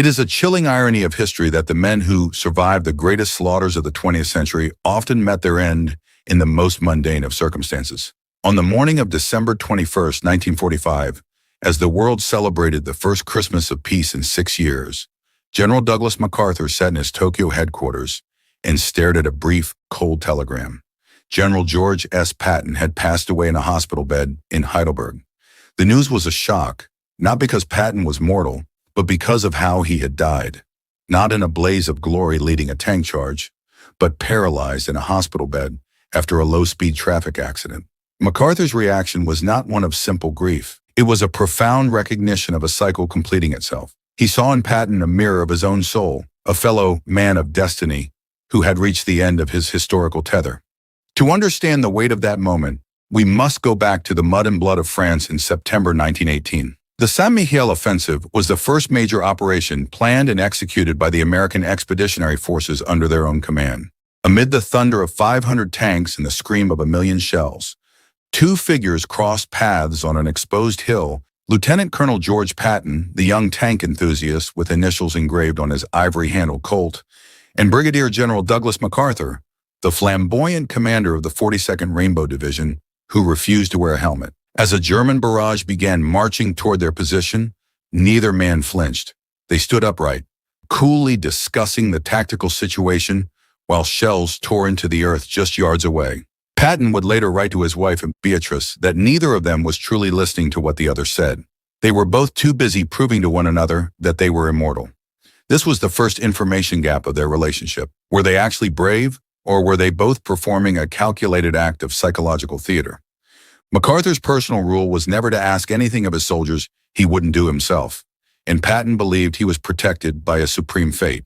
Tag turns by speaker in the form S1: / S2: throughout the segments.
S1: It is a chilling irony of history that the men who survived the greatest slaughters of the 20th century often met their end in the most mundane of circumstances. On the morning of December 21st, 1945, as the world celebrated the first Christmas of peace in 6 years, General Douglas MacArthur sat in his Tokyo headquarters and stared at a brief, cold telegram. General George S. Patton had passed away in a hospital bed in Heidelberg. The news was a shock, not because Patton was mortal, but because of how he had died. Not in a blaze of glory leading a tank charge, but paralyzed in a hospital bed after a low-speed traffic accident. MacArthur's reaction was not one of simple grief. It was a profound recognition of a cycle completing itself. He saw in Patton a mirror of his own soul, a fellow man of destiny who had reached the end of his historical tether. To understand the weight of that moment, we must go back to the mud and blood of France in September 1918. The Saint-Mihiel offensive was the first major operation planned and executed by the American Expeditionary Forces under their own command. Amid the thunder of 500 tanks and the scream of 1,000,000 shells, two figures crossed paths on an exposed hill. Lieutenant Colonel George Patton, the young tank enthusiast with initials engraved on his ivory-handled Colt, and Brigadier General Douglas MacArthur, the flamboyant commander of the 42nd Rainbow Division, who refused to wear a helmet. As a German barrage began marching toward their position, neither man flinched. They stood upright, coolly discussing the tactical situation while shells tore into the earth just yards away. Patton would later write to his wife, Beatrice, that neither of them was truly listening to what the other said. They were both too busy proving to one another that they were immortal. This was the first information gap of their relationship. Were they actually brave, or were they both performing a calculated act of psychological theater? MacArthur's personal rule was never to ask anything of his soldiers he wouldn't do himself, and Patton believed he was protected by a supreme fate.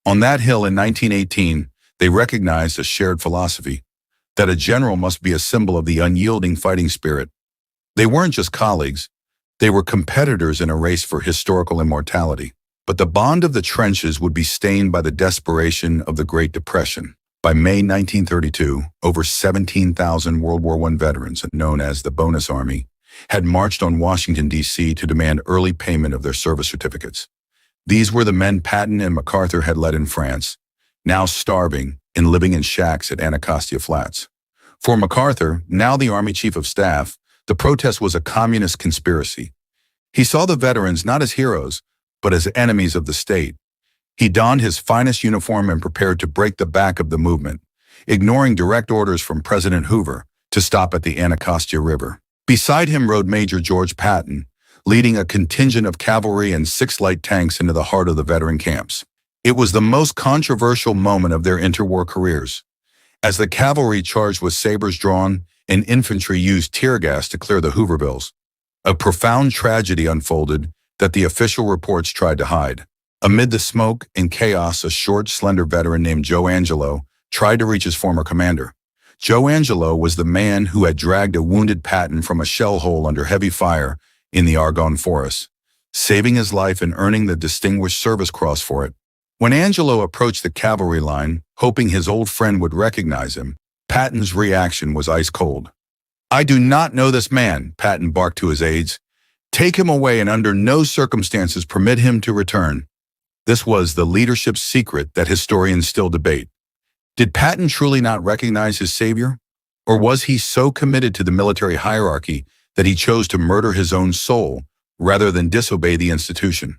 S1: On that hill in 1918, they recognized a shared philosophy, that a general must be a symbol of the unyielding fighting spirit. They weren't just colleagues, they were competitors in a race for historical immortality. But the bond of the trenches would be stained by the desperation of the Great Depression. By May 1932, over 17,000 World War I veterans, known as the Bonus Army, had marched on Washington, D.C. to demand early payment of their service certificates. These were the men Patton and MacArthur had led in France, now starving and living in shacks at Anacostia Flats. For MacArthur, now the Army Chief of Staff, the protest was a communist conspiracy. He saw the veterans not as heroes, but as enemies of the state. He donned his finest uniform and prepared to break the back of the movement, ignoring direct orders from President Hoover to stop at the Anacostia River. Beside him rode Major George Patton, leading a contingent of cavalry and 6 light tanks into the heart of the veteran camps. It was the most controversial moment of their interwar careers. As the cavalry charged with sabers drawn and infantry used tear gas to clear the Hoovervilles, a profound tragedy unfolded that the official reports tried to hide. Amid the smoke and chaos, a short, slender veteran named Joe Angelo tried to reach his former commander. Joe Angelo was the man who had dragged a wounded Patton from a shell hole under heavy fire in the Argonne Forest, saving his life and earning the Distinguished Service Cross for it. When Angelo approached the cavalry line, hoping his old friend would recognize him, Patton's reaction was ice cold. "I do not know this man," Patton barked to his aides. "Take him away and under no circumstances permit him to return." This was the leadership secret that historians still debate. Did Patton truly not recognize his savior? Or was he so committed to the military hierarchy that he chose to murder his own soul rather than disobey the institution?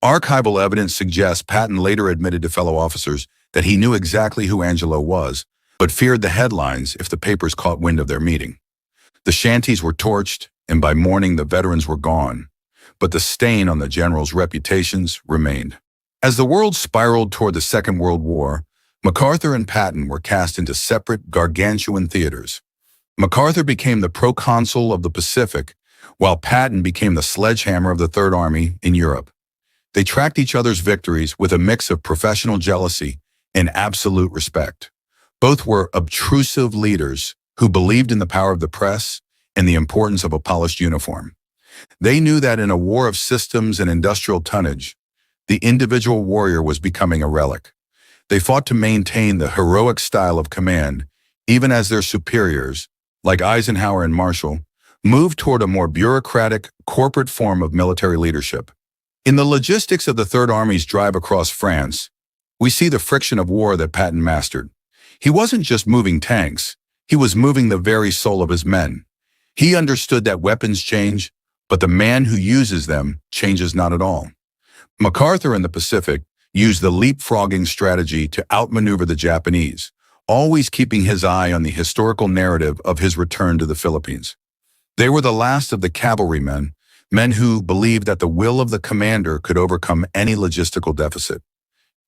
S1: Archival evidence suggests Patton later admitted to fellow officers that he knew exactly who Angelo was, but feared the headlines if the papers caught wind of their meeting. The shanties were torched, and by morning the veterans were gone, but the stain on the generals' reputations remained. As the world spiraled toward the Second World War, MacArthur and Patton were cast into separate, gargantuan theaters. MacArthur became the proconsul of the Pacific, while Patton became the sledgehammer of the Third Army in Europe. They tracked each other's victories with a mix of professional jealousy and absolute respect. Both were obtrusive leaders who believed in the power of the press and the importance of a polished uniform. They knew that in a war of systems and industrial tonnage, the individual warrior was becoming a relic. They fought to maintain the heroic style of command, even as their superiors, like Eisenhower and Marshall, moved toward a more bureaucratic, corporate form of military leadership. In the logistics of the Third Army's drive across France, we see the friction of war that Patton mastered. He wasn't just moving tanks, he was moving the very soul of his men. He understood that weapons change, but the man who uses them changes not at all. MacArthur in the Pacific used the leapfrogging strategy to outmaneuver the Japanese, always keeping his eye on the historical narrative of his return to the Philippines. They were the last of the cavalrymen, men who believed that the will of the commander could overcome any logistical deficit.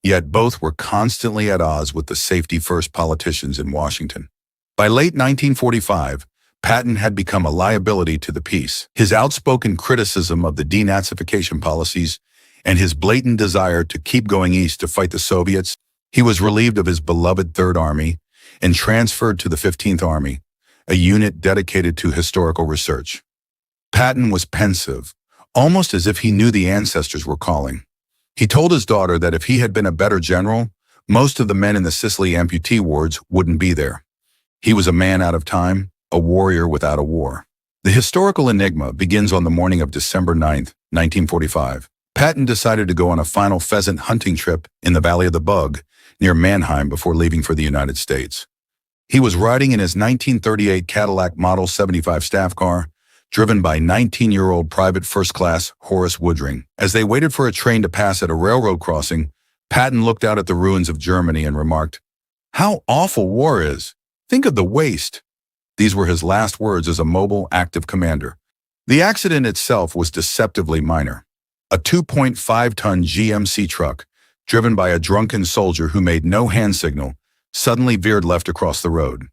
S1: Yet both were constantly at odds with the safety-first politicians in Washington. By late 1945, Patton had become a liability to the peace. His outspoken criticism of the denazification policies and his blatant desire to keep going east to fight the Soviets, he was relieved of his beloved Third Army and transferred to the 15th Army, a unit dedicated to historical research. Patton was pensive, almost as if he knew the ancestors were calling. He told his daughter that if he had been a better general, most of the men in the Sicily amputee wards wouldn't be there. He was a man out of time, a warrior without a war. The historical enigma begins on the morning of December 9, 1945. Patton decided to go on a final pheasant hunting trip in the Valley of the Bug, near Mannheim, before leaving for the United States. He was riding in his 1938 Cadillac Model 75 staff car, driven by 19-year-old Private First Class Horace Woodring. As they waited for a train to pass at a railroad crossing, Patton looked out at the ruins of Germany and remarked, "How awful war is! Think of the waste." These were his last words as a mobile, active commander. The accident itself was deceptively minor. A 2.5-ton GMC truck, driven by a drunken soldier who made no hand signal, suddenly veered left across the road.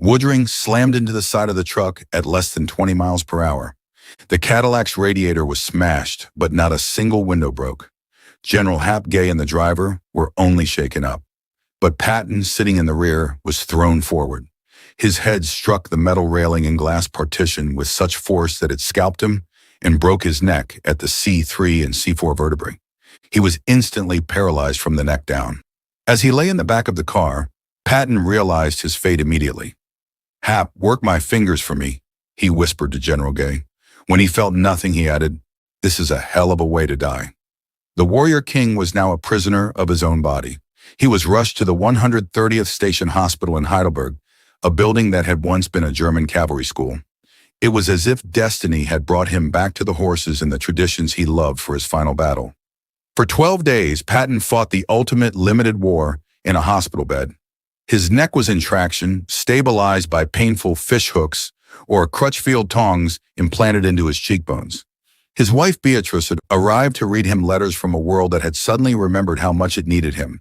S1: Woodring slammed into the side of the truck at less than 20 miles per hour. The Cadillac's radiator was smashed, but not a single window broke. General Hap Gay and the driver were only shaken up. But Patton, sitting in the rear, was thrown forward. His head struck the metal railing and glass partition with such force that it scalped him and broke his neck at the C3 and C4 vertebrae. He was instantly paralyzed from the neck down. As he lay in the back of the car, Patton realized his fate immediately. "Hap, work my fingers for me," he whispered to General Gay. When he felt nothing, he added, "This is a hell of a way to die." The warrior king was now a prisoner of his own body. He was rushed to the 130th Station Hospital in Heidelberg, a building that had once been a German cavalry school. It was as if destiny had brought him back to the horses and the traditions he loved for his final battle. For 12 days, Patton fought the ultimate limited war in a hospital bed. His neck was in traction, stabilized by painful fish hooks or Crutchfield tongs implanted into his cheekbones. His wife Beatrice had arrived to read him letters from a world that had suddenly remembered how much it needed him.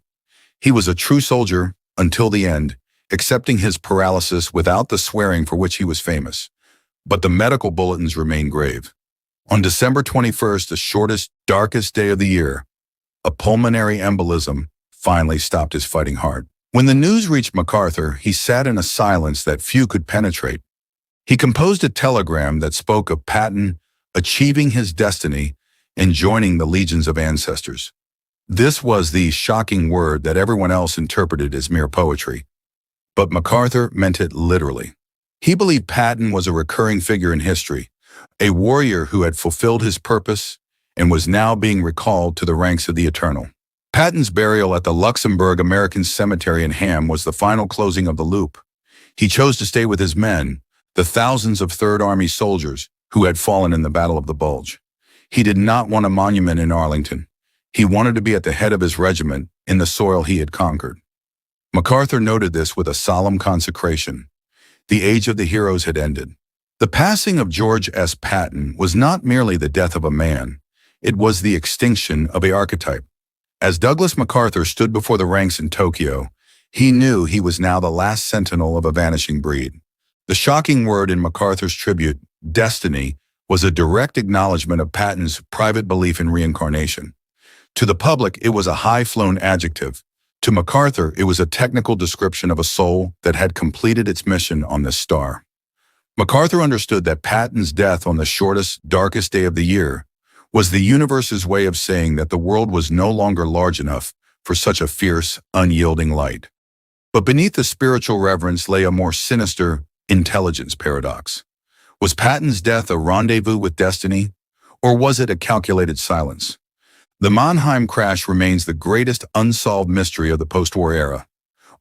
S1: He was a true soldier until the end, accepting his paralysis without the swearing for which he was famous. But the medical bulletins remained grave. On December 21st, the shortest, darkest day of the year, a pulmonary embolism finally stopped his fighting heart. When the news reached MacArthur, he sat in a silence that few could penetrate. He composed a telegram that spoke of Patton achieving his destiny and joining the legions of ancestors. This was the shocking word that everyone else interpreted as mere poetry. But MacArthur meant it literally. He believed Patton was a recurring figure in history, a warrior who had fulfilled his purpose and was now being recalled to the ranks of the eternal. Patton's burial at the Luxembourg American Cemetery in Ham was the final closing of the loop. He chose to stay with his men, the thousands of Third Army soldiers who had fallen in the Battle of the Bulge. He did not want a monument in Arlington. He wanted to be at the head of his regiment in the soil he had conquered. MacArthur noted this with a solemn consecration. The age of the heroes had ended. The passing of George S. Patton was not merely the death of a man. It was the extinction of an archetype. As Douglas MacArthur stood before the ranks in Tokyo, he knew he was now the last sentinel of a vanishing breed. The shocking word in MacArthur's tribute, destiny, was a direct acknowledgement of Patton's private belief in reincarnation. To the public, it was a high-flown adjective. To MacArthur, it was a technical description of a soul that had completed its mission on this star. MacArthur understood that Patton's death on the shortest, darkest day of the year was the universe's way of saying that the world was no longer large enough for such a fierce, unyielding light. But beneath the spiritual reverence lay a more sinister intelligence paradox. Was Patton's death a rendezvous with destiny, or was it a calculated silence? The Mannheim crash remains the greatest unsolved mystery of the post-war era.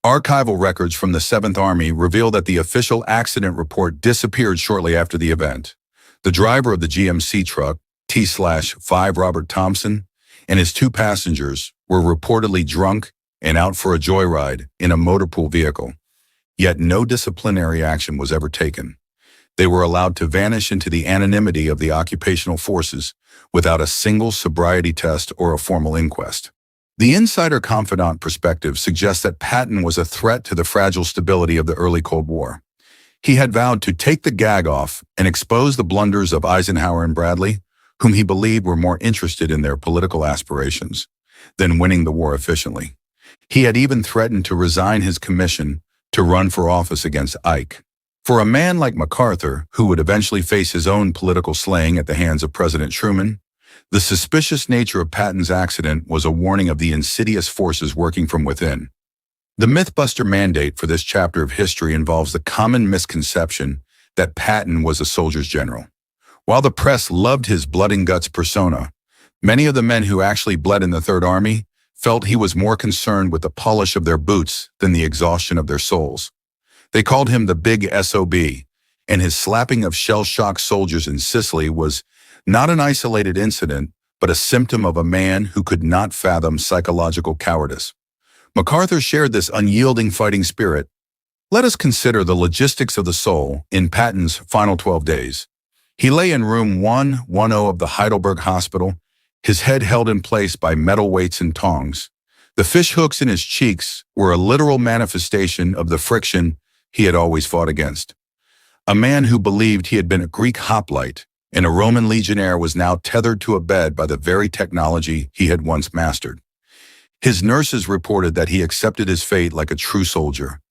S1: Archival records from the 7th Army reveal that the official accident report disappeared shortly after the event. The driver of the GMC truck, T/5 Robert Thompson, and his 2 passengers were reportedly drunk and out for a joyride in a motor pool vehicle. Yet no disciplinary action was ever taken. They were allowed to vanish into the anonymity of the occupational forces without a single sobriety test or a formal inquest. The insider confidant perspective suggests that Patton was a threat to the fragile stability of the early Cold War. He had vowed to take the gag off and expose the blunders of Eisenhower and Bradley, whom he believed were more interested in their political aspirations than winning the war efficiently. He had even threatened to resign his commission to run for office against Ike. For a man like MacArthur, who would eventually face his own political slaying at the hands of President Truman, the suspicious nature of Patton's accident was a warning of the insidious forces working from within. The Mythbuster mandate for this chapter of history involves the common misconception that Patton was a soldier's general. While the press loved his blood and guts persona, many of the men who actually bled in the Third Army felt he was more concerned with the polish of their boots than the exhaustion of their souls. They called him the Big SOB, and his slapping of shell-shocked soldiers in Sicily was not an isolated incident, but a symptom of a man who could not fathom psychological cowardice. MacArthur shared this unyielding fighting spirit. Let us consider the logistics of the soul in Patton's final 12 days. He lay in room 110 of the Heidelberg Hospital, his head held in place by metal weights and tongs. The fish hooks in his cheeks were a literal manifestation of the friction he had always fought against. A man who believed he had been a Greek hoplite and a Roman legionnaire was now tethered to a bed by the very technology he had once mastered. His nurses reported that he accepted his fate like a true soldier,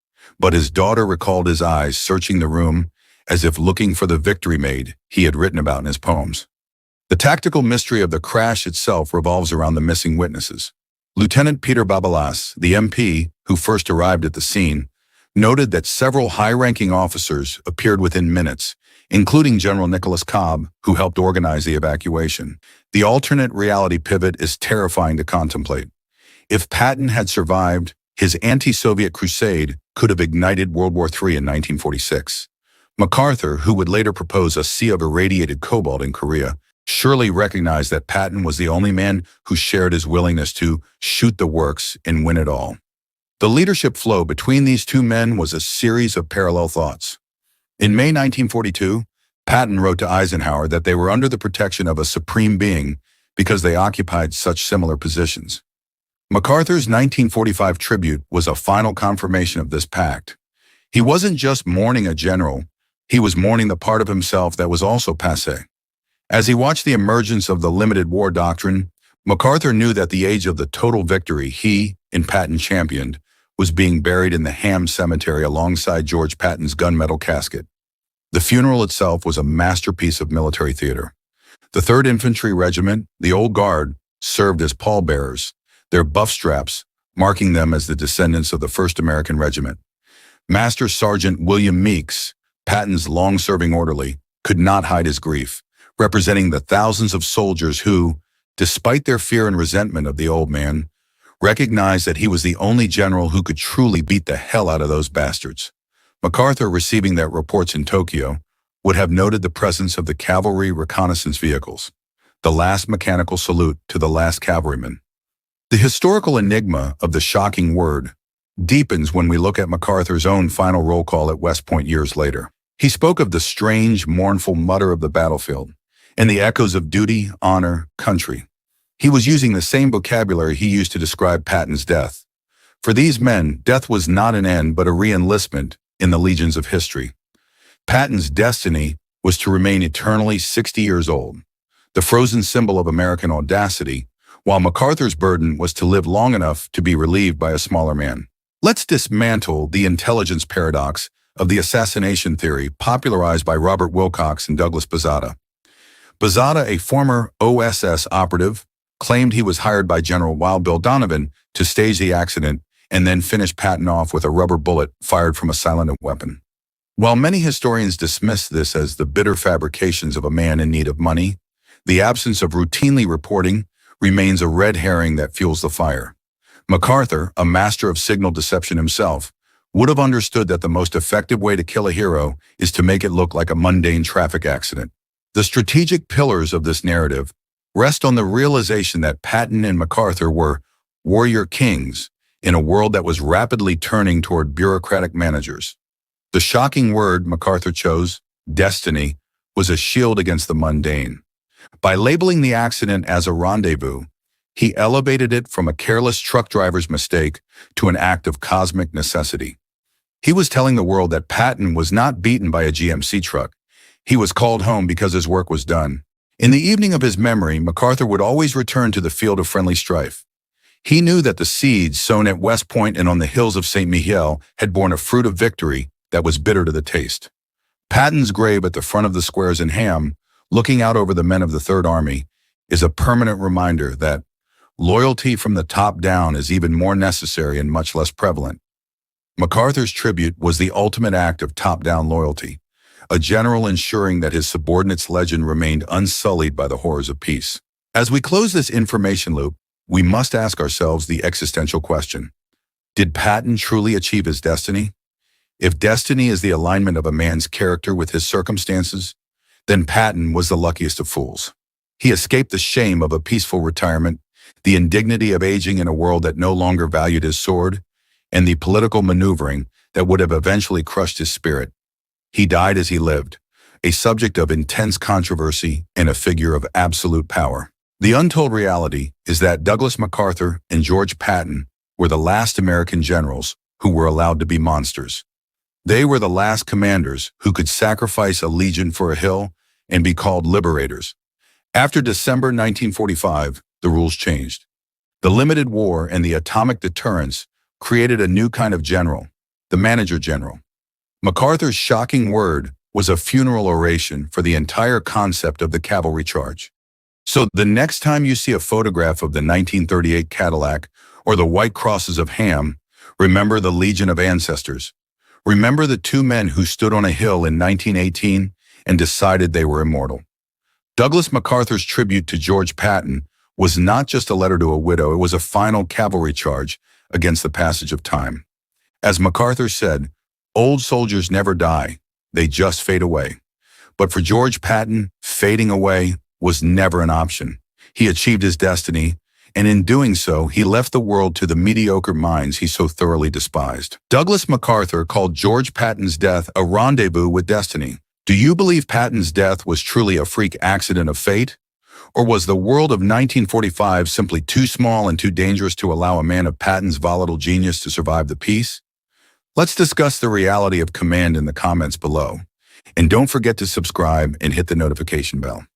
S1: but his daughter recalled his eyes searching the room as if looking for the victory maid he had written about in his poems. The tactical mystery of the crash itself revolves around the missing witnesses. Lieutenant Peter Babalas, the MP who first arrived at the scene, noted that several high-ranking officers appeared within minutes, including General Nicholas Cobb, who helped organize the evacuation. The alternate reality pivot is terrifying to contemplate. If Patton had survived, his anti-Soviet crusade could have ignited World War III in 1946. MacArthur, who would later propose a sea of irradiated cobalt in Korea, surely recognized that Patton was the only man who shared his willingness to shoot the works and win it all. The leadership flow between these 2 men was a series of parallel thoughts. In May 1942, Patton wrote to Eisenhower that they were under the protection of a supreme being because they occupied such similar positions. MacArthur's 1945 tribute was a final confirmation of this pact. He wasn't just mourning a general, he was mourning the part of himself that was also passé. As he watched the emergence of the limited war doctrine, MacArthur knew that the age of the total victory he and Patton championed was being buried in the Ham Cemetery alongside George Patton's gunmetal casket. The funeral itself was a masterpiece of military theater. The 3rd Infantry Regiment, the Old Guard, served as pallbearers, their buff straps marking them as the descendants of the 1st American Regiment. Master Sergeant William Meeks, Patton's long-serving orderly, could not hide his grief, representing the thousands of soldiers who, despite their fear and resentment of the old man, recognized that he was the only general who could truly beat the hell out of those bastards. MacArthur, receiving their reports in Tokyo, would have noted the presence of the cavalry reconnaissance vehicles, the last mechanical salute to the last cavalryman. The historical enigma of the shocking word deepens when we look at MacArthur's own final roll call at West Point years later. He spoke of the strange, mournful mutter of the battlefield and the echoes of duty, honor, country. He was using the same vocabulary he used to describe Patton's death. For these men, death was not an end but a re-enlistment in the legions of history. Patton's destiny was to remain eternally 60 years old, the frozen symbol of American audacity, while MacArthur's burden was to live long enough to be relieved by a smaller man. Let's dismantle the intelligence paradox of the assassination theory popularized by Robert Wilcox and Douglas Bazata. Bazata, a former OSS operative, claimed he was hired by General Wild Bill Donovan to stage the accident and then finish Patton off with a rubber bullet fired from a silent weapon. While many historians dismiss this as the bitter fabrications of a man in need of money, the absence of routinely reporting remains a red herring that fuels the fire. MacArthur, a master of signal deception himself, would have understood that the most effective way to kill a hero is to make it look like a mundane traffic accident. The strategic pillars of this narrative rest on the realization that Patton and MacArthur were warrior kings in a world that was rapidly turning toward bureaucratic managers. The shocking word MacArthur chose, destiny, was a shield against the mundane. By labeling the accident as a rendezvous, he elevated it from a careless truck driver's mistake to an act of cosmic necessity. He was telling the world that Patton was not beaten by a GMC truck. He was called home because his work was done. In the evening of his memory, MacArthur would always return to the field of friendly strife. He knew that the seeds sown at West Point and on the hills of St. Mihiel had borne a fruit of victory that was bitter to the taste. Patton's grave at the front of the squares in Ham, looking out over the men of the Third Army, is a permanent reminder that loyalty from the top down is even more necessary and much less prevalent. MacArthur's tribute was the ultimate act of top-down loyalty, a general ensuring that his subordinates' legend remained unsullied by the horrors of peace. As we close this information loop, we must ask ourselves the existential question: did Patton truly achieve his destiny? If destiny is the alignment of a man's character with his circumstances, then Patton was the luckiest of fools. He escaped the shame of a peaceful retirement, the indignity of aging in a world that no longer valued his sword, and the political maneuvering that would have eventually crushed his spirit. He died as he lived, a subject of intense controversy and a figure of absolute power. The untold reality is that Douglas MacArthur and George Patton were the last American generals who were allowed to be monsters. They were the last commanders who could sacrifice a legion for a hill and be called liberators. After December 1945, the rules changed. The limited war and the atomic deterrence created a new kind of general, the manager general. MacArthur's shocking word was a funeral oration for the entire concept of the cavalry charge. So the next time you see a photograph of the 1938 Cadillac or the white crosses of Ham, remember the legion of ancestors. Remember the two men who stood on a hill in 1918 and decided they were immortal. Douglas MacArthur's tribute to George Patton was not just a letter to a widow, it was a final cavalry charge against the passage of time. As MacArthur said, old soldiers never die, they just fade away. But for George Patton, fading away was never an option. He achieved his destiny, and in doing so, he left the world to the mediocre minds he so thoroughly despised. Douglas MacArthur called George Patton's death a rendezvous with destiny. Do you believe Patton's death was truly a freak accident of fate? Or was the world of 1945 simply too small and too dangerous to allow a man of Patton's volatile genius to survive the peace? Let's discuss the reality of command in the comments below. And don't forget to subscribe and hit the notification bell.